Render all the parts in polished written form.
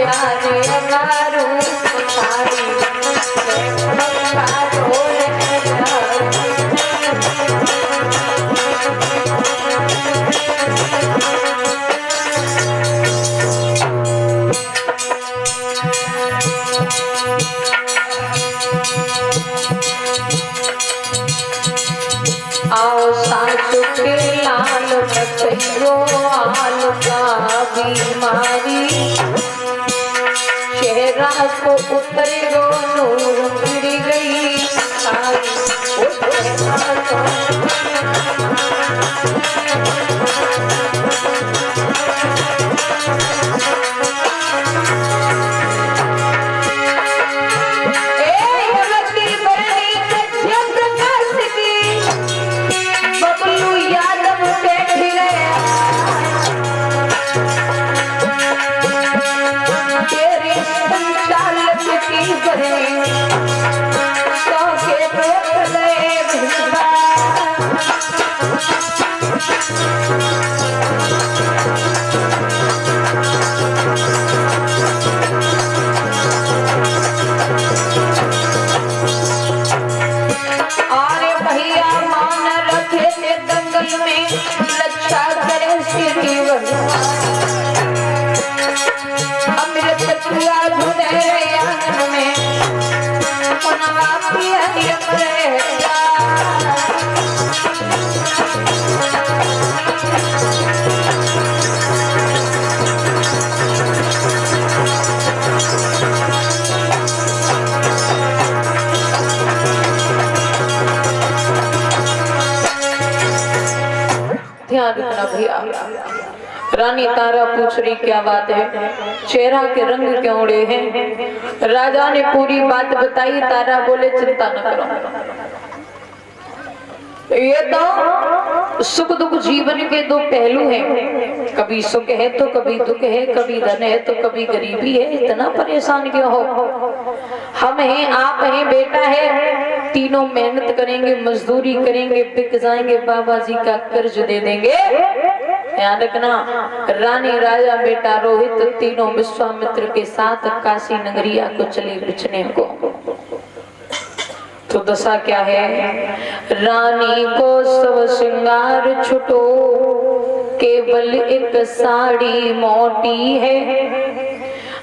प्यारे अगारू साड़ी आओ सासु के लाल बचो आल का बीमारी चेहरा को उतरे गो नूर गिर गई सारी ध्यान रखना भैया। रानी तारा पूछ रही क्या बात है, चेहरा के रंग क्यों उड़े हैं। राजा ने पूरी बात बताई। तारा बोले चिंता न करो, ये तो सुख दुख जीवन के दो पहलू हैं। कभी सुख है तो कभी दुख है, कभी धन है तो कभी गरीबी है। इतना परेशान क्यों हो। हम हैं, आप हैं, बेटा है, तीनों मेहनत करेंगे, मजदूरी करेंगे, बिक जाएंगे, बाबा जी का कर्ज दे देंगे। ध्यान रखना। रानी राजा बेटा रोहित तीनों विश्वामित्र के साथ काशी नगरिया को चले बिछने को। तो दशा क्या है। रानी को सब श्रृंगार छुटो, केवल एक साड़ी मोटी है।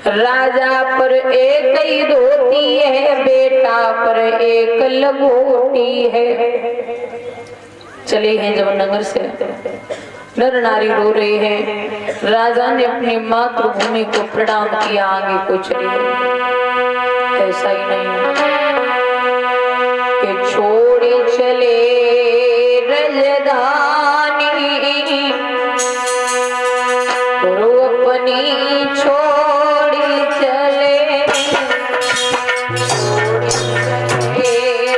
राजा पर एक ही धोती है, बेटा पर एक लंगोटी है। चले हैं जब नगर से, नर नारी रो रहे हैं। राजा ने अपनी मातृभूमि को प्रणाम किया, आगे को चले। ऐसा ही नहीं कि छोड़े चले रजधानी, गुरु अपनी छोड़ी चले। छोड़े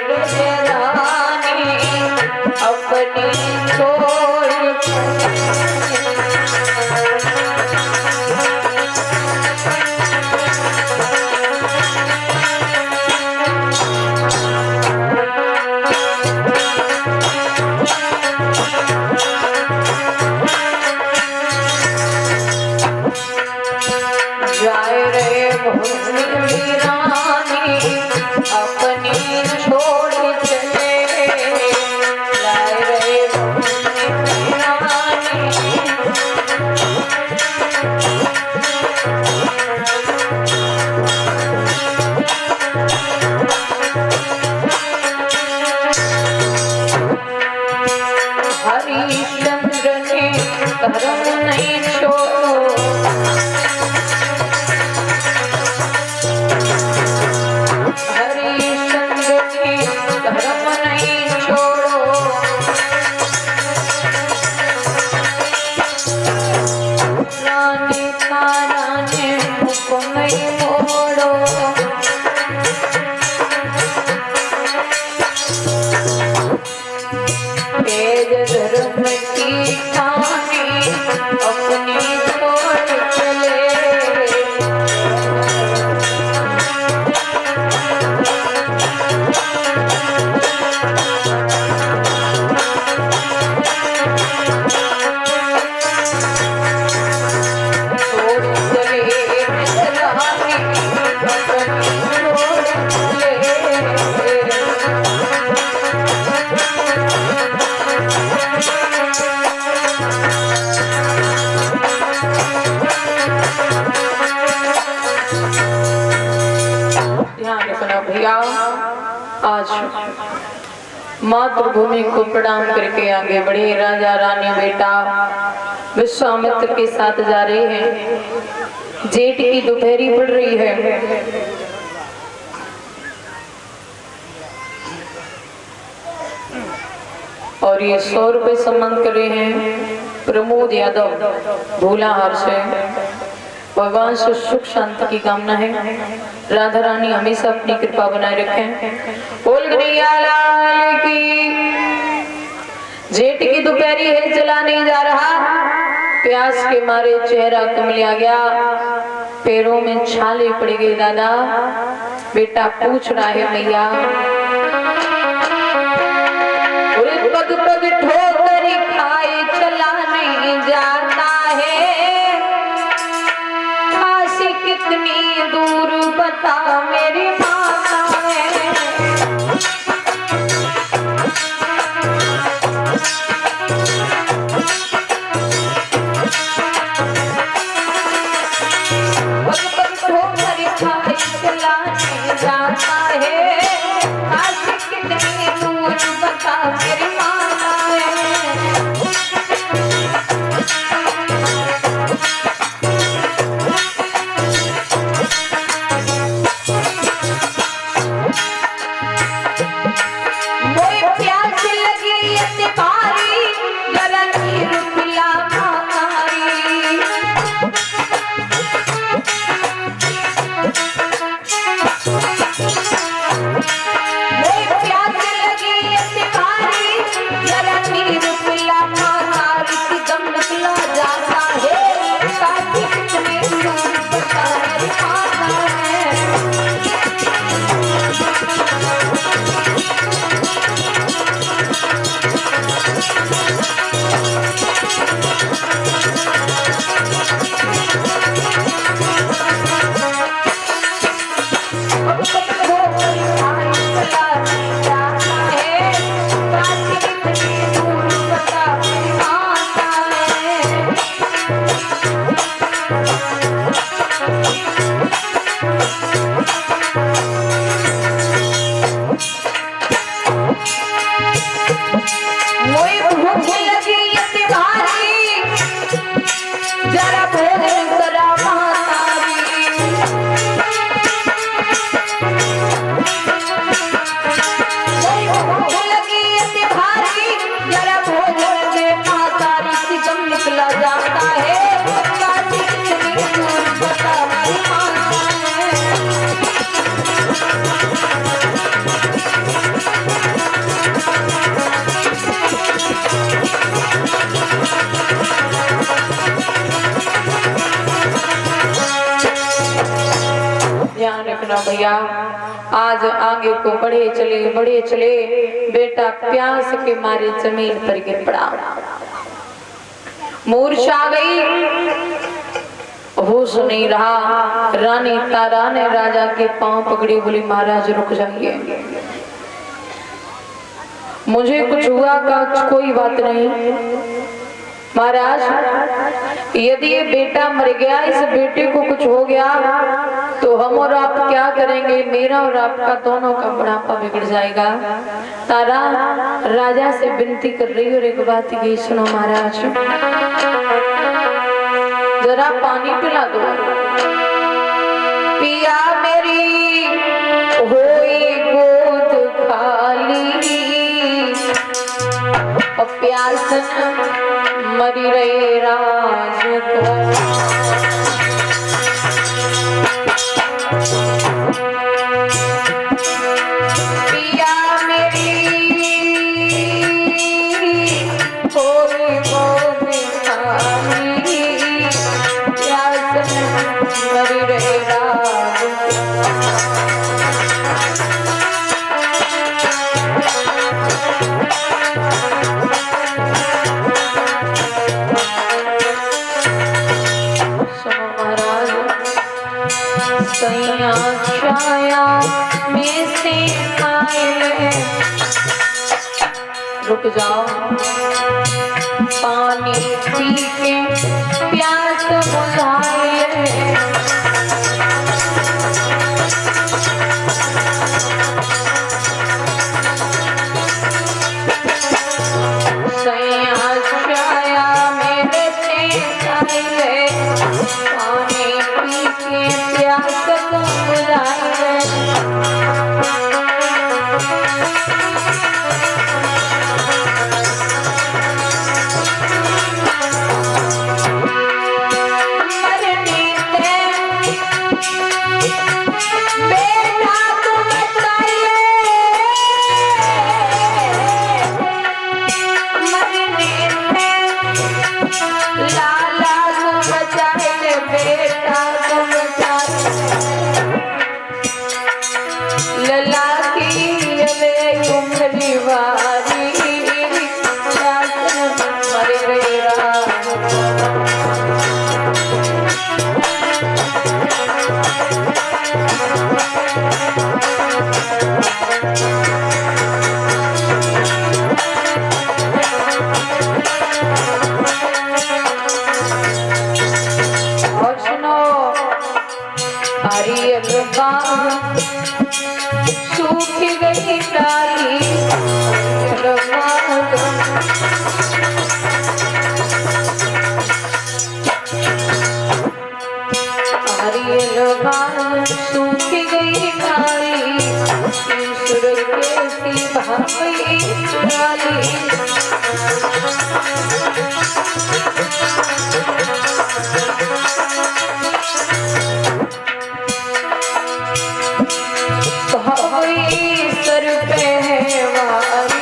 रजधानी अपनी छोड़ी चले। हरिश्चंद्र ने धर्म नहीं छोड़ो, हरिश्चंद्र ने धर्म नहीं छोड़ो। रानी तारा ने मुख नहीं मोड़ो, धर्म की ठानी अपनी छोड़ चले। छोड़ चले मातृभूमि को प्रणाम करके आगे बढ़े। राजा रानी बेटा विश्वामित्र के साथ जा रहे हैं। जेठ की दोपहरी पड़ रही है। और ये 100 रुपए सम्मान कर रहे हैं प्रमोद यादव भोलाहार से। भगवान से सुख शांति की कामना है। राधा रानी हमेशा अपनी कृपा बनाए रखें। बोल कन्हैया लाल की। जेठ की दोपहरी है, चला नहीं जा रहा। प्यास के मारे चेहरा कमलिया गया, पैरों में छाले पड़ गए। दादा बेटा पूछ रहा है मैया, पग पग ठोकर खाए चला नहीं जाता है। काशी कितनी दूर बता मेरी माता है। पग पग ठोकर खाए चला नहीं जाता है। काशी कितनी दूर बता मेरी माता है। भैया आज आगे को बढ़े चले। बेटा प्यास के मारे जमीन पर गिर पड़ा, मूर्छा गई, होश नहीं रहा। रानी तारा ने राजा के पांव पकड़ी, बोली महाराज रुक जाइए, मुझे कुछ हुआ का कोई बात नहीं। महाराज यदि ये बेटा मर गया, इस बेटे को कुछ हो गया तो हम और आप क्या करेंगे? मेरा और आपका दोनों का बुढ़ापा बिगड़ जाएगा। तारा राजा से विनती कर रही और एक बात ये सुनो महाराज, जरा पानी पिला दो। पिया मेरी होई गोद खाली और प्यासन मरी रहे राज को। पिया मेरी कोई गोद खाली प्यासन मरी रहे राज छाया में से आए। रुक जाओ, पानी पी के प्यास बुझाए। लाला को बचाए बेटा को बचाए लला की वे उम्री वारी मरे रे राम सूख गई डाली सूख गई डाली सुर के सी भाई डाली सर पे है वारी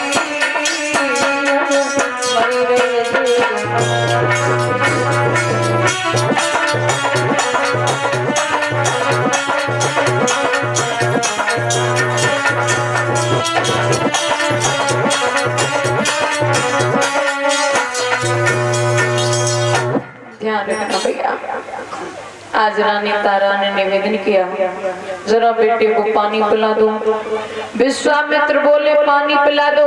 ध्यान रखना भैया। आज रानी तारा ने निवेदन किया, जरा बेटे को पानी पिला दो। विश्वामित्र बोले पानी पिला दो।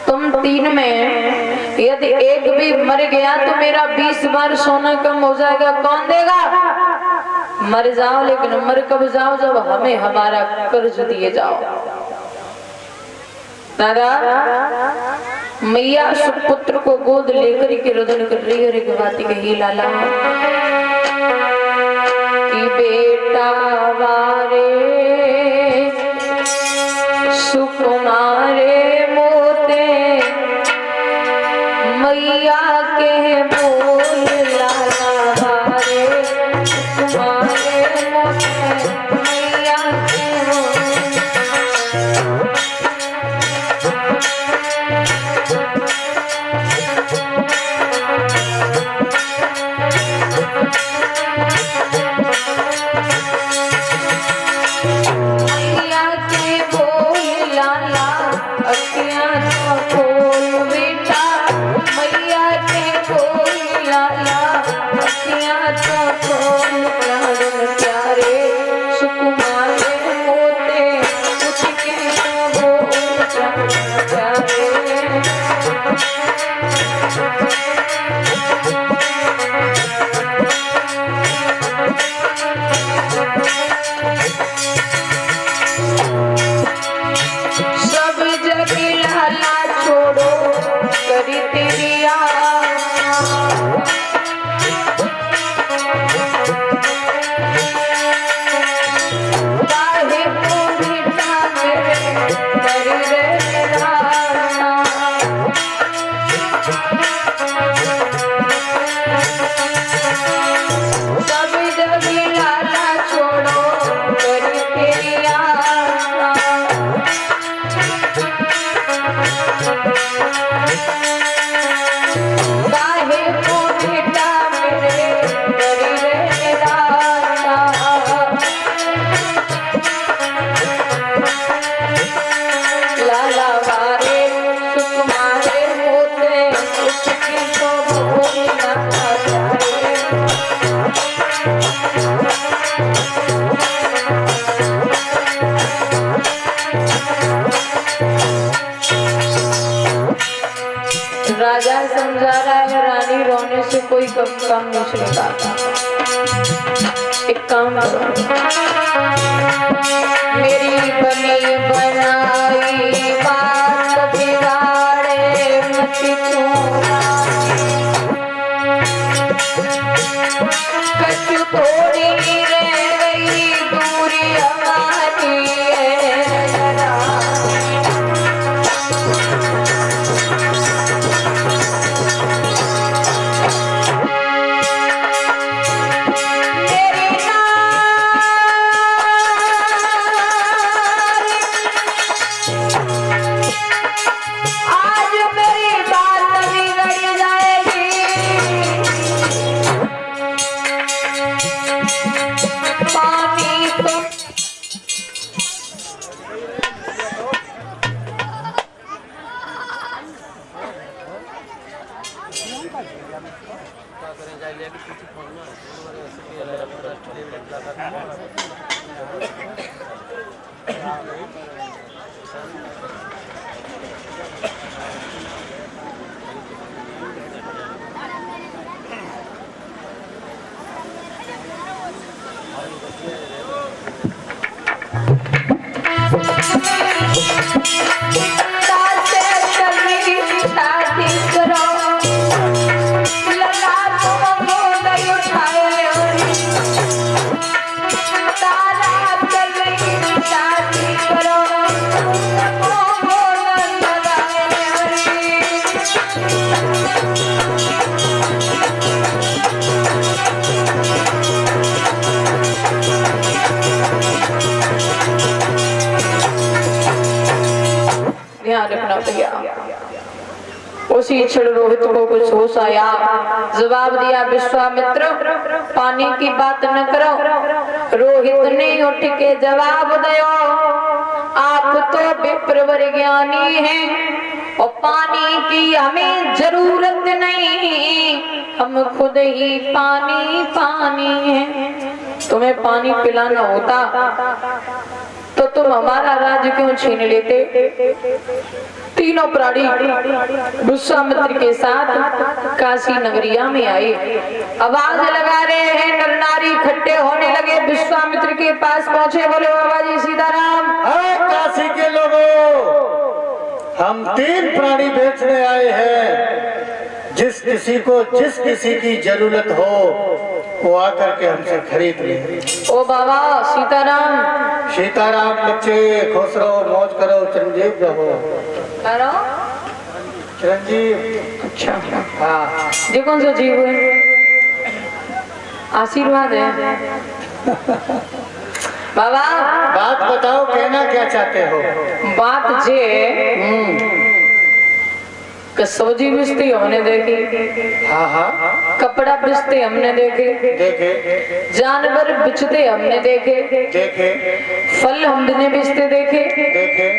तुम तीन में यदि एक भी मर गया तो मेरा 20 बार सोना कम हो जाएगा। कौन देगा? मर जाओ, लेकिन मर कब जाओ? जब हमें हमारा कर्ज दिए जाओ। दादा मैया सुपुत्र को गोद लेकर के रुदन कर रही है। एक बात कही लाला कि बेटा वारे सुकुमारे मोते मैया के बोल लाला वारे सुकुमारे मोते मैया के राजा समझा रहा है रानी रोने से कोई काम नहीं चलेगा। एक काम करो, मेरी बनी बनाई बात बिगाड़े मत तू कछु थोड़ी रह गई दूरी हमारी आज मेरी बात बिगड़ जाएगी। ध्यान रखना भैया। उसी क्षण रोहित को कुछ होश आया, जवाब दिया विश्वामित्र पानी की बात न करो। रोहित ने उठ के जवाब दिया, आप तो विप्रवर ज्ञानी हैं और पानी की हमें जरूरत नहीं, हम खुद ही पानी पानी हैं। तुम्हें पानी पिलाना होता तो तुम हमारा राज क्यों छीन लेते। तीनों प्राणी विश्वामित्र के साथ काशी नगरिया में आए, आवाज लगा रहे हैं, नर नारी इकट्ठे होने लगे। विश्वामित्र के पास पहुंचे, बोले बाबा जी सीताराम। काशी के लोगों, हम 3 प्राणी बेचने आए हैं, जिस किसी की जरूरत हो वो आकर के हमसे खरीद ले। ओ बाबा सीताराम। सीताराम बच्चे, खुश रहो, मौज करो, चिरंजीव रहो। करो चिरंजीव। अच्छा हाँ, ये कौन सा जीव है? आशीर्वाद है बाबा। बात बताओ, कहना क्या चाहते हो? बात जे सब्जी बेचते हमने देखी, हाँ हाँ, कपड़ा बेचते हमने देखे, जानवर बेचते हमने देखे, फल हमने बेचते देखे,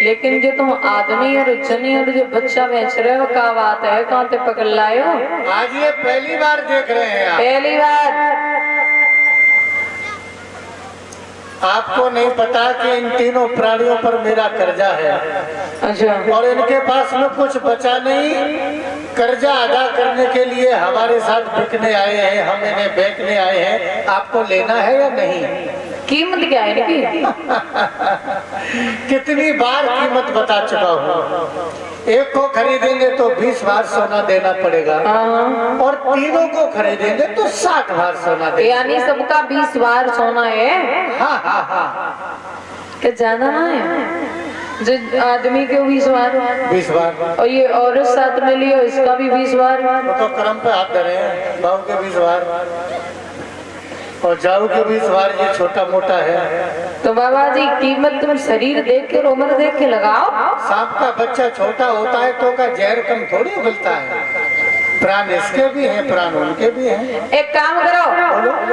लेकिन जो तुम आदमी और जनी और जो बच्चा बेच रहे हो, क्या बात है? कहाँ से पकड़ लाए हो? आज ये पहली बार देख रहे हैं आप। पहली बार। आपको नहीं पता कि इन तीनों प्राणियों पर मेरा कर्जा है। अच्छा। और इनके पास में कुछ बचा नहीं, कर्जा अदा करने के लिए हमारे साथ बिकने आए हैं, हम इन्हें बेचने आए हैं। आपको लेना है या नहीं? कीमत क्या है इनकी? कितनी बार कीमत बता चुका हूँ। एक को खरीदेंगे तो 20 बार सोना देना पड़ेगा, और तीनों को खरीदेंगे तो 60 बार सोना देना। यानी सबका 20 बार सोना है? हाँ हाँ हाँ। क्या ज्यादा ना है? जो आदमी के 20 बार, 20 बार, और ये औरत साथ में लियो, इसका भी 20 बार। वो तो कर्म पे हाथ धरे हैं। बाबू के 20 बार और जाऊ के 20 बार, ये छोटा मोटा है। तो बाबा जी कीमत तुम शरीर देख के और उम्र देख के लगाओ। सांप का बच्चा छोटा होता है तो का जहर कम थोड़ी उगलता है। प्राण इसके भी हैं, प्राण उनके भी हैं। एक काम करो,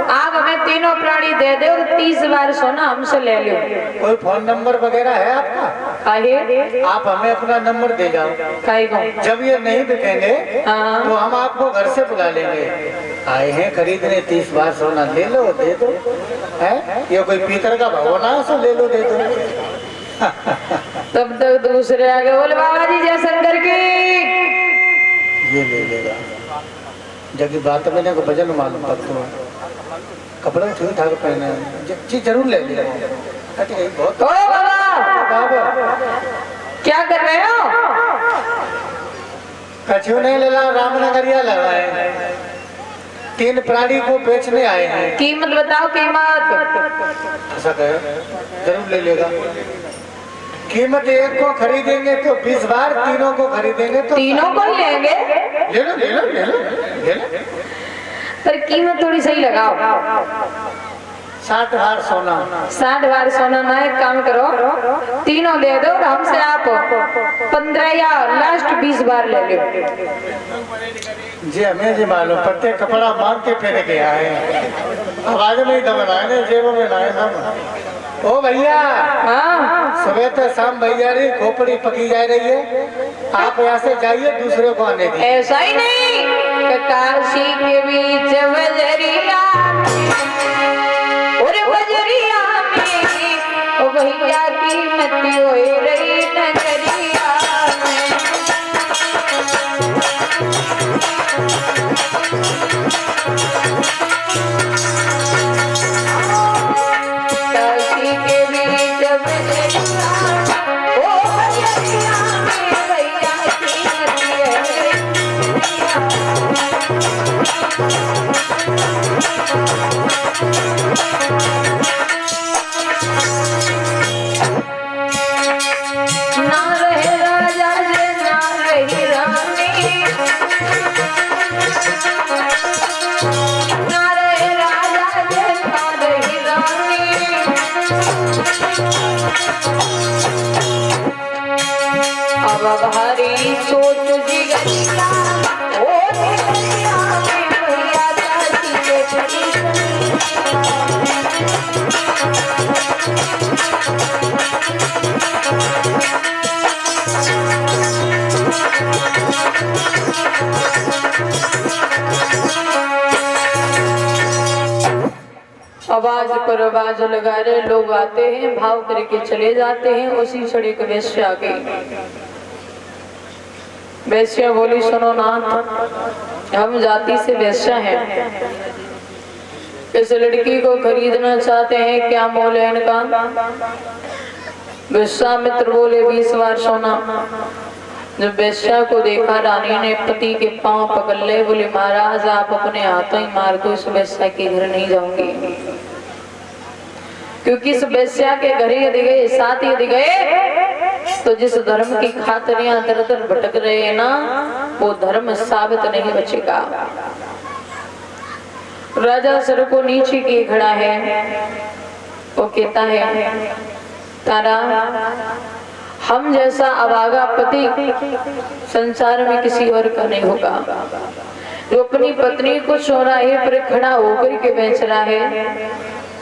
आप हमें तीनों प्राणी दे दो और 30 बार सोना हमसे ले लो। कोई फोन नंबर वगैरह है आपका? काहे? आप हमें अपना नंबर दे जाओ। काहे को? जब ये नहीं बिकेंगे तो हम आपको घर से बुला लेंगे। आए हैं खरीदने, 30 बार सोना ले लो, दे दो। है ये कोई पीतल का भगवाना है, सो ले लो, दे दो। तब तक दूसरे आगे बोले बाबा जी जय शंकर की। ये ले लेगा। जबकि बात मैंने को वजन मालूम पड़ता है, कपड़े ठीक ठाक पहने, जी जरूर ले लेगा। बहुत। ओ बाबा, क्या कर रहे हो? कछु नहीं ले ला, रामनगरिया लगाए। 3 प्राणी को बेचने आए हैं। कीमत बताओ, कीमत। ऐसा कहे, जरूर ले लेगा। कीमत एक को खरीदेंगे तो 20 बार, तीनों को खरीदेंगे तो तीनों को ही लेंगे। ले लो ले लो ले लो ले लो। पर कीमत थोड़ी सही लगाओ। 60 बार सोना। 60 बार सोना ना, एक काम करो, तीनों दे दो, हमसे आप 15 या लास्ट 20 बार ले लो। जी हमें जी मालूम, पत्ते कपड़ा मांग के पहन के आए, आवाज में ही दबनाए, जेबों में लाए सब। ओ भैया, हाँ सुबह तो शाम भैया री खोपड़ी पकी जा रही है, आप यहाँ से जाइए, दूसरे को आने दीजिए। ऐसा ही नहीं, काशी के ना रहे राजा जे ना रही रानी, ना रहे राजा जे ना रही रानी। अब हरी सोच जिगरिया ओ जिगरिया में भैया चाची के खड़ी। आवाज पर आवाज लगा रहे लोग आते हैं, भाव करके चले जाते हैं। उसी छड़ी के वेश्या आ गई। वेश्या बोली, सुनो नाथ, हम जाति से वेश्या हैं, इस लड़की को खरीदना चाहते हैं, क्या मोल है इनका? विश्वामित्र बोले, 20 बार सोना। जब वेश्या को देखा रानी ने पति के पांव पकड़ ले, बोले महाराज आप अपने हाथों ही मार दो, इस वेश्या के घर नहीं जाऊंगी, क्योंकि इस वेश्या के घर यदि गए, साथ यदि गए तो जिस धर्म की खातिर यहाँ दर दर भटक रहे हैं ना, वो धर्म साबित नहीं बचेगा। राजा सर को नीचे किए खड़ा है, वो कहता है तारा, हम जैसा अभागा पति संसार में किसी और का नहीं होगा, जो अपनी पत्नी को चौराहे पर खड़ा होकर के बेच रहा है।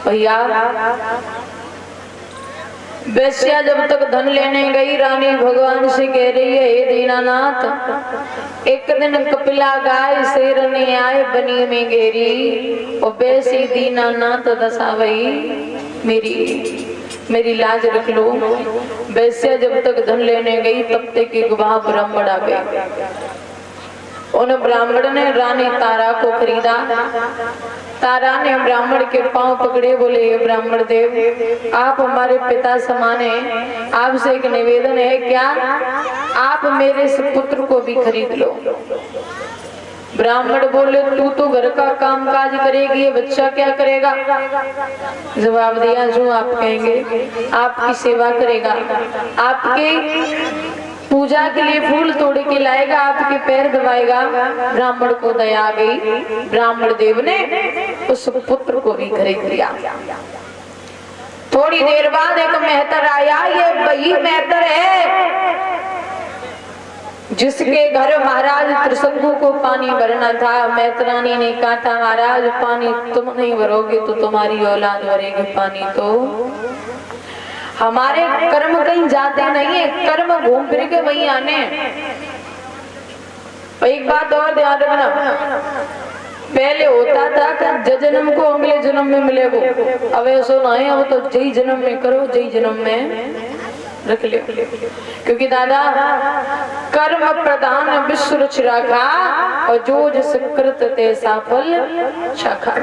भैया वेश्या जब तक धन लेने गई, रानी भगवान से कह रही है, हे दीनानाथ, एक दिन कपिला गाय शेर ने आए बनी में घेरी, और वैसे दीनानाथ दशा वही मेरी लाज रख लो। वैसे जब तक धन लेने गई तब तक एक गवाह ब्राह्मण आ गए। उन ब्राह्मण ने रानी तारा को खरीदा। तारा ने ब्राह्मण के पांव पकड़े, बोले हे ब्राह्मण देव, आप हमारे पिता समान हैं, आपसे एक निवेदन है, क्या आप मेरे इस पुत्र को भी खरीद लो? ब्राह्मण बोले, तू तो घर का काम काज करेगी, ये बच्चा क्या करेगा? जवाब दिया, जो आप कहेंगे, आपकी सेवा करेगा, आपके पूजा के लिए फूल तोड़ के लाएगा, आपके पैर दबाएगा। ब्राह्मण को दया आ गई, ब्राह्मण देव ने उस पुत्र को भी खरीद लिया। थोड़ी देर बाद एक मेहतर आया, ये वही मेहतर है जिसके घर महाराज त्रिशंकु को पानी भरना था। मेहतरानी ने कहा था, महाराज पानी तुम नहीं भरोगे तो तुम्हारी औलाद भरेगी पानी। तो हमारे कर्म कहीं जाते नहीं है, कर्म घूम फिर के वहीं आने। एक बात और ध्यान रखना, पहले होता था कि जन्म को अगले जन्म में मिले वो, अब ऐसा नहीं, अब तो जय जन्म में करो, जय जन्म में रख ले। क्योंकि दादा कर्म प्रधान विश्व रच रखा, और जो जिस कृत ते सफल छखा।